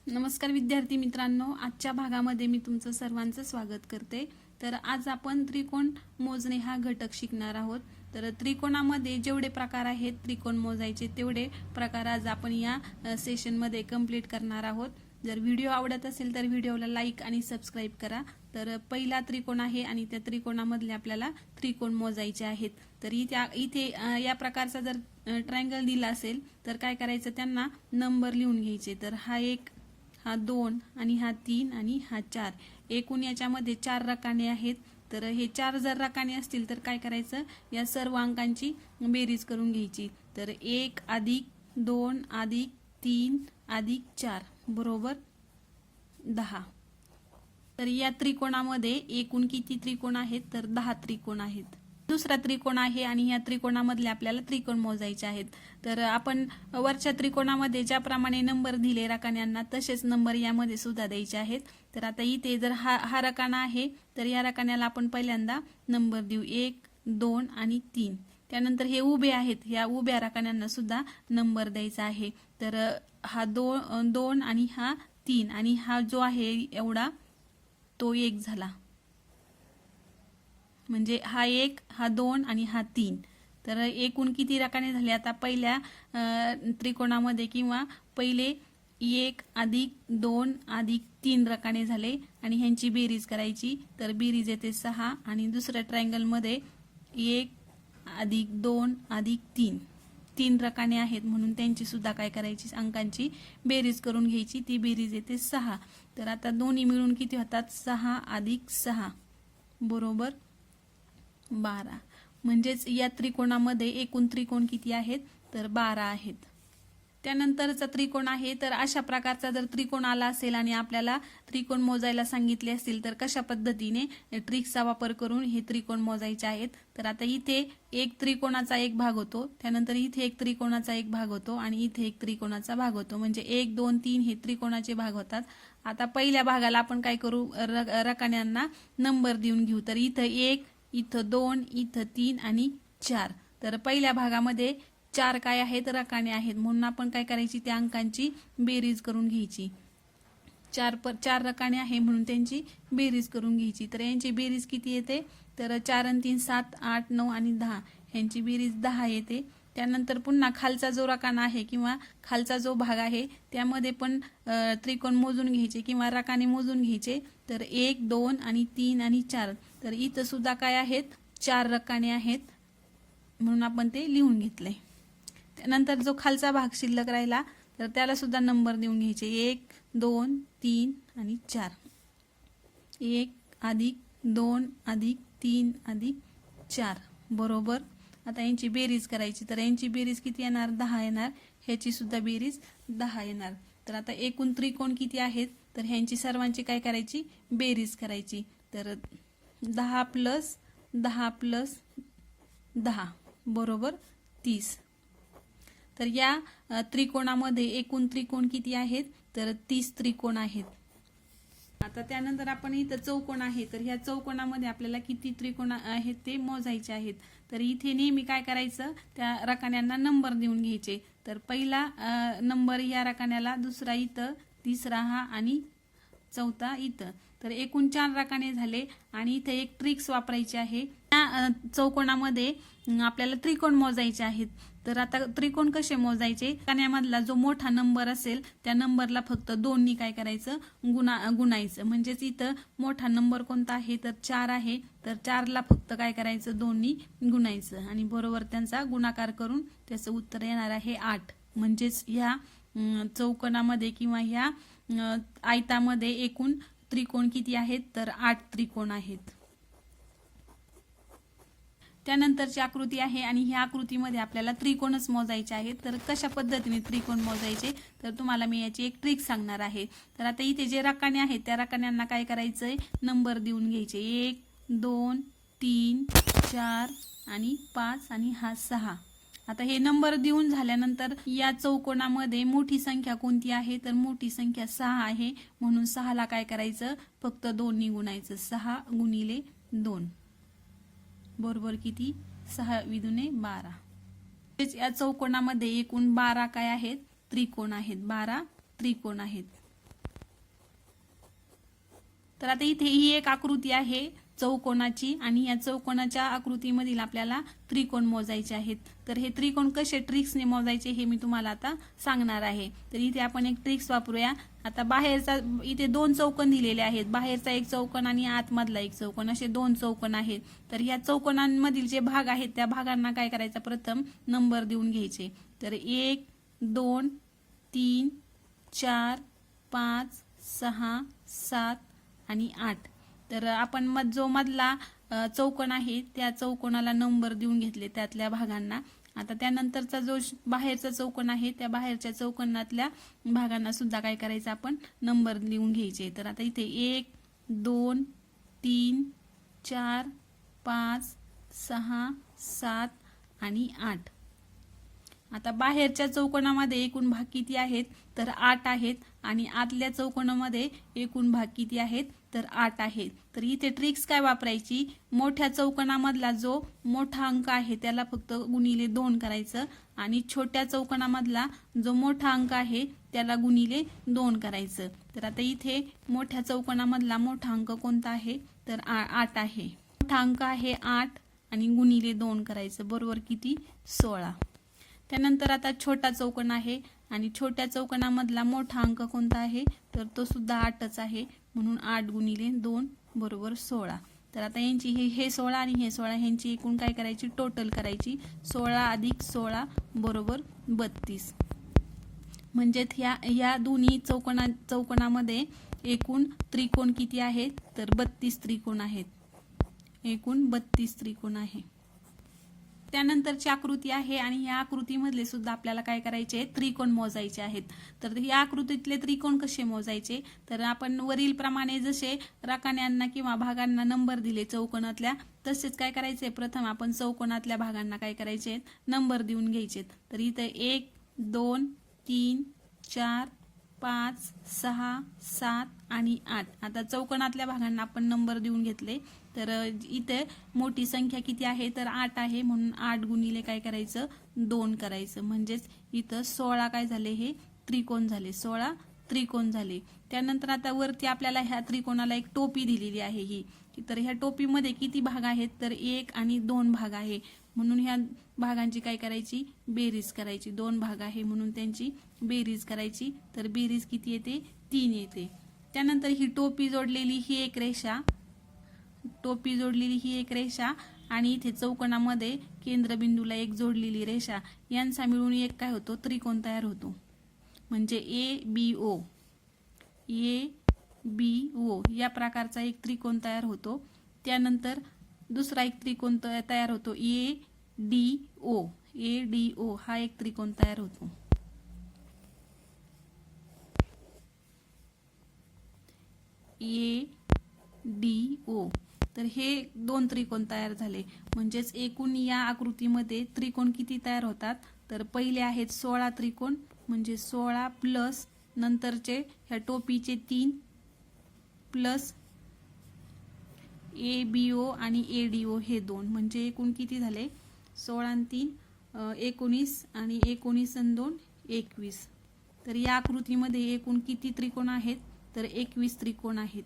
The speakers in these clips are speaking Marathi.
नमस्कार विद्यार्थी मित्रांनो, आजच्या भागामध्ये मी तुमचं सर्वांचं स्वागत करते। तर आज आपण त्रिकोण मोजणे हा घटक शिकणार आहोत। तर त्रिकोणामध्ये जेवढे प्रकार आहेत त्रिकोण मोजायचे तेवढे प्रकार आज आपण या सेशनमध्ये कंप्लीट करणार आहोत। जर व्हिडिओ आवडत असेल तर व्हिडिओला लाईक आणि सबस्क्राइब करा। तर पहिला त्रिकोण आहे आणि त्या त्रिकोणामधले आपल्याला त्रिकोण मोजायचे आहेत। तर इथे या प्रकारचा जर ट्रायंगल दिला असेल तर काय करायचं, त्यांना नंबर लिहून घ्यायचे। तर हा 1, हा 2 आणि हा 3 आणि हा 4, एकूण याच्यामध्ये 4 रकाने आहेत। तर हे 4 जर रकाने असतील तर काय करायचं, या सर्व अंकांची बेरीज करून घ्यायची। तर 1 अधिक 2 अधिक 3 अधिक 4 बरोबर 10। तर या त्रिकोणामध्ये एकूण किती त्रिकोण आहेत, तर 10 त्रिकोण आहेत। दुसरा त्रिकोण आहे आणि या त्रिकोणामधले आपल्याला त्रिकोण मोजायचे आहेत। तर आपण वरच्या त्रिकोणामध्ये ज्याप्रमाणे नंबर दिले रकान्यांना तसेच नंबर यामध्ये सुद्धा द्यायचे आहेत। तर आता इथे जर हा रकाना आहे तर या रकान्याला आपण पहिल्यांदा नंबर देऊ 1, 2 आणि 3। त्यानंतर हे उभे आहेत, या उभ्या रकान्यांना सुद्धा नंबर द्यायचा आहे। तर हा 2 आणि हा 3 आणि हा जो आहे एवढा तो 1 झाला, म्हणजे हा 1, हा 2 आणि हा 3। तर एकूण किती रकाने झाले, आता पहिल्या त्रिकोणामध्ये किंवा पहिले 1 अधिक 2 अधिक 3 रकाने झाले आणि ह्यांची बेरीज करायची। तर बेरीज येते 6 आणि दुसऱ्या ट्रायंगलमध्ये 1 अधिक 2 अधिक 3 रकाने आहेत म्हणून त्यांची सुद्धा काय करायची, अंकांची बेरीज करून घ्यायची। ती बेरीज येते 6। तर आता दोन्ही मिळून किती होतात, 6 अधिक 6 बरोबर 12। म्हणजेच या त्रिकोणामध्ये एकूण त्रिकोण किती आहेत, तर 12 आहेत। त्यानंतरचा त्रिकोण आहे, तर अशा प्रकारचा जर त्रिकोण आला असेल आणि आपल्याला त्रिकोण मोजायला सांगितले असतील तर कशा पद्धतीने ट्रिक्सचा वापर करून हे त्रिकोण मोजायचे आहेत। तर आता इथे एक त्रिकोणाचा एक भाग होतो, त्यानंतर इथे एक त्रिकोणाचा एक भाग होतो आणि इथे एक त्रिकोणाचा भाग होतो, म्हणजे 1, 2, 3 हे त्रिकोणाचे भाग होतात। आता पहिल्या भागाला आपण काय करू, रकान्यांना नंबर देऊन घेऊ। तर इथं 1, इथं 2, इथं 3 आणि 4। तर पहिल्या भागामध्ये 4 काय आहेत, रकाने आहेत, म्हणून आपण काय करायची, त्या अंकांची बेरीज करून घ्यायची। 4 रकाने आहे म्हणून त्यांची बेरीज करून घ्यायची। तर यांची बेरीज किती येते, तर 4 आणि 3 7, 8, 9 आणि 10, ह्यांची बेरीज 10 येते। त्यानंतर पुन्हा खालचा जो रकाना आहे किंवा खालचा जो भाग आहे त्यामध्ये पण त्रिकोण मोजून घ्यायचे किंवा रकाने मोजून घ्यायचे। तर 1, 2 आणि 3 आणि 4, तर इथं सुद्धा काय आहेत, 4 रकाने आहेत म्हणून आपण ते लिहून घेतले। त्यानंतर जो खालचा भाग शिल्लक राहिला तर त्याला सुद्धा नंबर देऊन घ्यायचे, 1, 2, 3 आणि 4, 1 अधिक 2 अधिक 3 अधिक 4 बरोबर। आता यांची बेरीज करायची, तर यांची बेरीज किती येणार, 10 येणार, ह्याची सुद्धा बेरीज 10 येणार। तर आता एकूण त्रिकोण किती आहेत, तर ह्यांची सर्वांची काय करायची, बेरीज करायची। तर 10 प्लस 10 प्लस 10 बरोबर 30। तर या त्रिकोणामध्ये एकूण त्रिकोण किती आहेत, तर 30 त्रिकोण आहेत। आता त्यानंतर आपण इथं चौकोन आहे, तर ह्या चौकोनामध्ये आपल्याला किती त्रिकोण आहेत ते मोजायचे आहेत। तर इथे नेहमी काय करायचं, त्या रकान्यांना नंबर देऊन घ्यायचे। तर पहिला नंबर या रकान्याला, दुसरा इथं, तिसरा हा आणि चौथा इथं। तर एकूण 4 रकाने झाले आणि इथे एक ट्रिक्स वापरायची आहे। त्या चौकोनामध्ये आपल्याला त्रिकोण मोजायचे आहेत। तर आता त्रिकोण कसे मोजायचे, रकान्यामधला जो मोठा नंबर असेल त्या नंबरला फक्त 2 नी काय करायचं, गुणायचं। म्हणजेच इथं मोठा नंबर कोणता आहे, तर 4 आहे, तर 4 ला फक्त काय करायचं, 2 नी गुणायचं आणि बरोबर त्यांचा गुणाकार करून त्याचं उत्तर येणार आहे 8। म्हणजेच ह्या चौकोनामध्ये किंवा ह्या आयतामध्ये एकूण त्रिकोण किती आहेत, तर 8 त्रिकोण आहेत। त्यानंतरची आकृती आहे आणि ह्या आकृतीमध्ये आपल्याला त्रिकोणच मोजायचे आहेत। तर कशा पद्धतीने त्रिकोण मोजायचे, तर तुम्हाला मी याची एक ट्रिक सांगणार आहे। तर आता इथे जे रकाने आहेत त्या रकान्यांना काय करायचंय, नंबर देऊन घ्यायचे, 1, 2, 3, 4 आणि 5 आणि हा 6। आता हे नंबर देऊन झाल्यानंतर या चौकोनामध्ये मोठी संख्या कोणती आहे, तर मोठी संख्या 6 आहे, म्हणून 6 ला काय करायचं, फक्त 2 नी गुणायचं, 6 गुणिले 2 बरोबर किती, 6 विदुने 12। या चौकोनामध्ये एकूण 12 काय आहेत, त्रिकोण आहेत, 12 त्रिकोण आहेत। तर आता इथे ही एक आकृती आहे चौकोनाची आणि या चौकोनाच्या आकृतीमधील आपल्याला त्रिकोण मोजायचे आहेत. तर हे त्रिकोण कसे ट्रिक्सने मोजायचे हे मी तुम्हाला आता सांगणार आहे. तर इथे आपण एक ट्रिक्स वापरूया. आता बाहेरचा इथे 2 चौकोन दिलेले आहेत, बाहेरचा एक चौकोन आणि आतमधला एक चौकोन, असे 2 चौकोन आहेत. तर ह्या चौकोनांमधील जे भाग आहेत त्या भागांना काय करायचं, प्रथम नंबर देऊन घ्यायचे. तर 1 2 3 4 5 6 7 आणि 8. तर आपण जो मधला चौकोन आहे त्या चौकोनाला नंबर देऊन घेतले त्यातल्या भागांना. आता त्यानंतरचा जो बाहेरचा चौकोन आहे त्या बाहेरच्या चौकोनातल्या भागांना सुद्धा काय करायचं, आपण नंबर लिहून घ्यायचे. तर आता इथे 1 2 3 4 5 6 7 आणि 8. आता बाहेरच्या चौकोनामध्ये एकूण भाग किती आहेत, तर 8 आहेत आणि आतल्या चौकोनामध्ये एकूण भाग किती आहेत, तर 8 आहेत. तर इथे ट्रिक्स काय वापरायची, मोठ्या चौकोनामधला जो मोठा अंक आहे त्याला फक्त गुणिले 2 करायचं आणि छोट्या चौकोनामधला जो मोठा अंक आहे त्याला गुणिले 2 करायचं. तर आता इथे मोठ्या चौकोनामधला मोठा अंक कोणता आहे, तर 8 आहे. मोठा अंक आहे 8 आणि गुणिले 2 करायचं, बरोबर किती, 16. त्यानंतर आता छोटा चौकोन आहे आणि छोट्या चौकोनामधला मोठा अंक कोणता आहे, तर तो सुद्धा 8च आहे, म्हणून 8 गुणिले 2 बरोबर 16. तर आता यांची हे 16 आणि हे 16 ह्यांची एकूण काय करायची, टोटल करायची. 16 अधिक 16 बरोबर 32. म्हणजे ह्या दोन्ही चौकोनामध्ये एकूण त्रिकोण किती आहेत, तर 32 त्रिकोण आहेत. एकूण 32 त्रिकोण आहे. त्यानंतरची आकृती आहे आणि या आकृतीमधले सुद्धा आपल्याला काय करायचे, त्रिकोण मोजायचे आहेत. तर या आकृतीतले त्रिकोण कसे मोजायचे, तर आपण वरील प्रमाणे जसे रकान्यांना किंवा भागांना नंबर दिले चौकोनातल्या, तसेच काय करायचे, प्रथम आपण चौकोनातल्या भागांना काय करायचे, नंबर देऊन घ्यायचे. तर इथे 1 2 3 4 5 6 7 आणि 8. आता चौकोनातल्या भागांना आपण नंबर देऊन घेतले. तर इथे मोठी संख्या किती आहे, तर 8 आहे, म्हणून 8 गुणिले काय करायचं, 2 करायचं. म्हणजेच इथं 16 काय झाले, हे त्रिकोण झाले, 16 त्रिकोण झाले. त्यानंतर आता वरती आपल्याला ह्या त्रिकोणाला एक टोपी दिलेली आहे ही. तर ह्या टोपीमध्ये किती भाग आहेत, तर 1 आणि 2 भाग आहे, म्हणून ह्या भागांची काय करायची, बेरीज करायची. 2 भाग आहे म्हणून त्यांची बेरीज करायची. तर बेरीज किती येते, 3 येते. त्यानंतर ही टोपी जोडलेली ही एक रेषा, टोपी जोडलेली ही एक रेषा आणि इथे चौकोनामध्ये केंद्रबिंदूला एक जोडलेली रेषा, यांचा मिळून एक काय होतो, त्रिकोण तयार होतो. म्हणजे ABO या प्रकारचा एक त्रिकोण तयार होतो. त्यानंतर दुसरा एक त्रिकोण तयार होतो, ADO हा एक त्रिकोण तयार होतो. ADO. तर हे 2 त्रिकोण तयार झाले. म्हणजेच एकूण या आकृतीमध्ये त्रिकोण किती तयार होतात, तर पहिले आहेत 16 त्रिकोण, म्हणजे 16 प्लस नंतरचे ह्या टोपीचे 3 प्लस ABO आणि ADO हे 2, म्हणजे एकूण किती झाले, 16 आणि 3 19 आणि 19 आणि 2 21. तर या आकृतीमध्ये एकूण किती त्रिकोण आहेत, तर 21 त्रिकोण आहेत.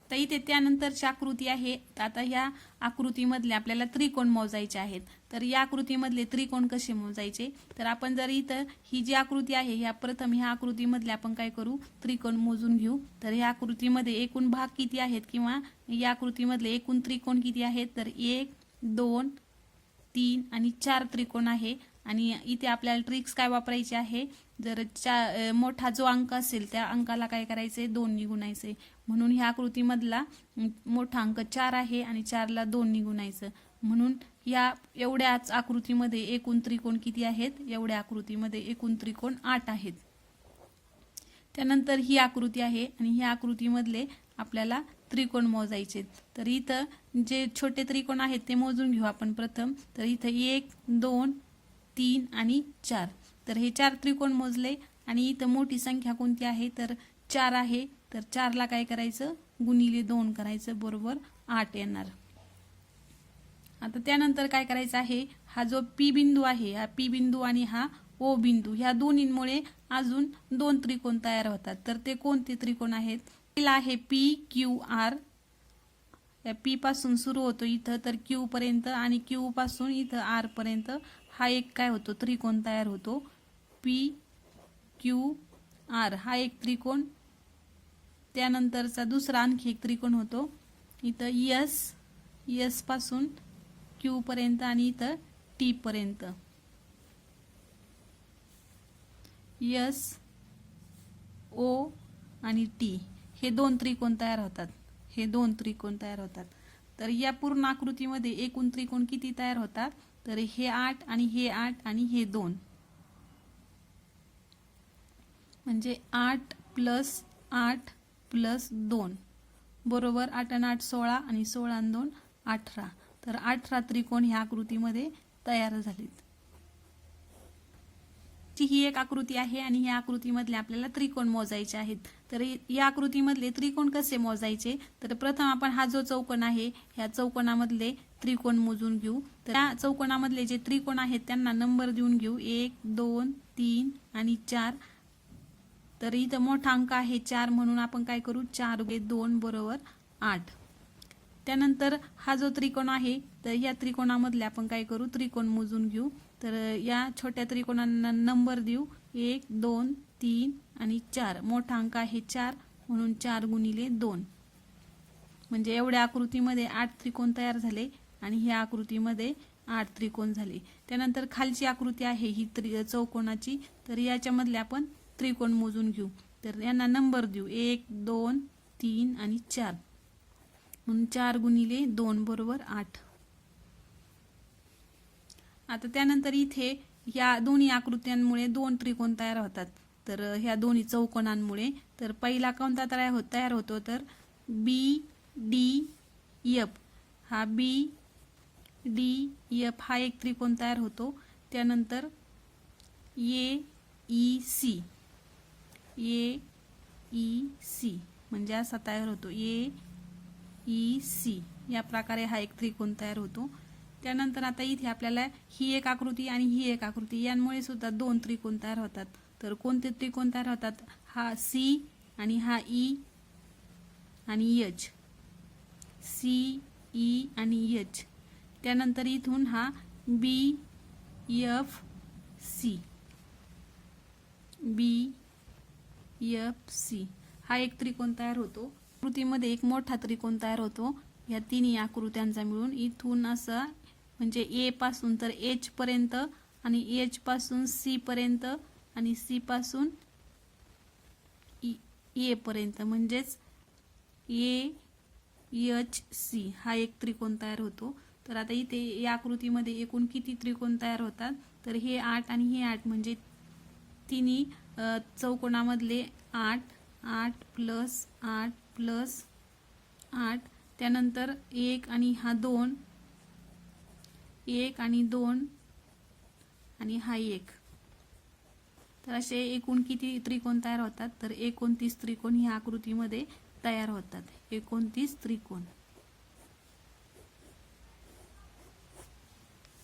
तर इथे त्यानंतरची आकृती आहे. आता ह्या आकृतीमधले आपल्याला त्रिकोण मोजायचे आहेत. तर या आकृतीमधले त्रिकोण कसे मोजायचे, तर आपण जर इथं ही जी आकृती आहे ह्या प्रथम ह्या आकृतीमधले आपण काय करू, त्रिकोण मोजून घेऊ. तर ह्या आकृतीमध्ये एकूण भाग किती आहेत किंवा या आकृतीमधले एकूण त्रिकोण किती आहेत, तर 1 2 3 आणि 4 त्रिकोण आहे. आणि इथे आपल्याला ट्रिक्स काय वापरायची आहे, जर मोठा जो अंक असेल त्या अंकाला काय करायचे, 2 ने गुणायचे. म्हणून ह्या आकृतीमधला मोठा अंक 4 आहे आणि 4ला 2 ने गुणायचं. म्हणून या एवढ्याच आकृतीमध्ये एकूण त्रिकोण किती आहेत, एवढ्या आकृतीमध्ये एकूण त्रिकोण 8 आहेत. त्यानंतर ही आकृती आहे आणि ह्या आकृतीमधले आपल्याला त्रिकोण मोजायचे. तर इथं जे छोटे त्रिकोण आहेत ते मोजून घेऊ आपण प्रथम. तर इथं 1 2 3 आणि 4. तर हे 4 त्रिकोण मोजले आणि इथं मोठी संख्या कोणती आहे, तर 4 आहे. तर 4ला काय करायचं, गुणिले 2 करायचं, बरोबर 8 येणार. आता त्यानंतर काय करायचं आहे, हा जो P बिंदू आहे, हा P बिंदू आणि हा O बिंदू, ह्या दोन्हींमुळे अजून 2 त्रिकोण तयार होतात. तर ते कोणते त्रिकोण आहेत, पहिला आहे पी क्यू आर. या पी पासून सुरू होतो इथं तर क्यू पर्यंत आणि क्यू पासून इथं आर पर्यंत हा एक काय होतो त्रिकोण तयार होतो. पी क्यू आर हा एक त्रिकोण. त्यानंतरचा दुसरा आणखी एक त्रिकोण होतो इथं यस पासून क्यू पर्यंत आणि इथं टी पर्यंत. यस ओ आणि टी हे दोन त्रिकोण तयार होतात. हे दोन त्रिकोण तयार होतात. तर या पूर्ण आकृतीमध्ये एकूण त्रिकोण किती तयार होतात तर हे 8 आणि हे 8 आणि हे 2 म्हणजे 8 + 8 + 2 बरोबर 8 आणि 8 16 आणि 16 आणि 2 18. तर 18 त्रिकोण ह्या आकृतीमध्ये तयार झालेत. ही एक आकृती आहे आणि या आकृतीमधले आपल्याला त्रिकोण मोजायचे आहेत. तर या आकृतीमधले त्रिकोण कसे मोजायचे तर प्रथम आपण हा जो चौकोन आहे ह्या चौकोनामधले त्रिकोण मोजून घेऊ. तर या चौकोनामधले जे त्रिकोण आहेत त्यांना नंबर देऊन घेऊ 1 2 3 आणि 4. तर इथं मोठा अंक आहे 4 म्हणून आपण काय करू 4 × 2 = 8. त्यानंतर हा जो त्रिकोण आहे तर या त्रिकोणामधले आपण काय करू त्रिकोण मोजून घेऊ. तर या छोट्या त्रिकोणांना नंबर देऊ 1 2 3 आणि 4. मोठा अंक आहे 4 म्हणून 4 × 2 म्हणजे एवढ्या आकृतीमध्ये 8 त्रिकोण तयार झाले आणि ह्या आकृतीमध्ये 8 त्रिकोण झाले. त्यानंतर खालची आकृती आहे ही चौकोनाची. तर याच्यामधले आपण त्रिकोण मोजून घेऊ. तर यांना नंबर देऊ 1 2 3 आणि 4 म्हणून 4 × 2 = 8. आता त्यानंतर इथे या दोन्ही आकृत्यांमुळे 2 त्रिकोण तयार होतात. तर ह्या दोन्ही चौकोनांमुळे तर पहिला कोणता तयार होतो तर BDF. हा BDF हा एक त्रिकोण तयार होतो. त्यानंतर AEC म्हणजे असा तयार होतो AEC. या प्रकारे हा एक त्रिकोण तयार होतो. त्यानंतर आता इथे आपल्याला ही एक आकृती आणि ही एक आकृती यांमुळे सुद्धा 2 त्रिकोण तयार होतात. तर कोणते त्रिकोण तयार होतात हा C आणि हा E आणि H. CE आणि H. त्यानंतर इथून हा BFC हा एक त्रिकोण तयार होतो. आकृतीमध्ये एक मोठा त्रिकोण तयार होतो या तिन्ही आकृत्यांचा मिळून. इथून असं म्हणजे A पासून तर H पर्यंत आणि H पासून C पर्यंत आणि C पासून A पर्यंत म्हणजेच AHC हा एक त्रिकोण तयार होतो. तर आता इथे या आकृतीमध्ये एकूण किती त्रिकोण तयार होतात तर हे 8 आणि हे 8 म्हणजे तिन्ही चौकोनामधले 8 8 + 8 + 8. त्यानंतर 1 आणि हा 2 1 आणि 2 आणि हा 1. तर असे एकूण किती त्रिकोण तयार होतात तर 29 त्रिकोण ह्या आकृतीमध्ये तयार होतात. 29 त्रिकोण.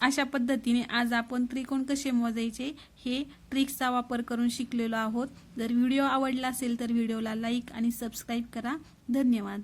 अशा पद्धतीने आज आपण त्रिकोण कसे मोजायचे हे ट्रिक्सचा वापर करून शिकलेलो आहोत. जर व्हिडिओ आवडला असेल तर व्हिडिओला लाईक आणि सबस्क्राईब करा. धन्यवाद.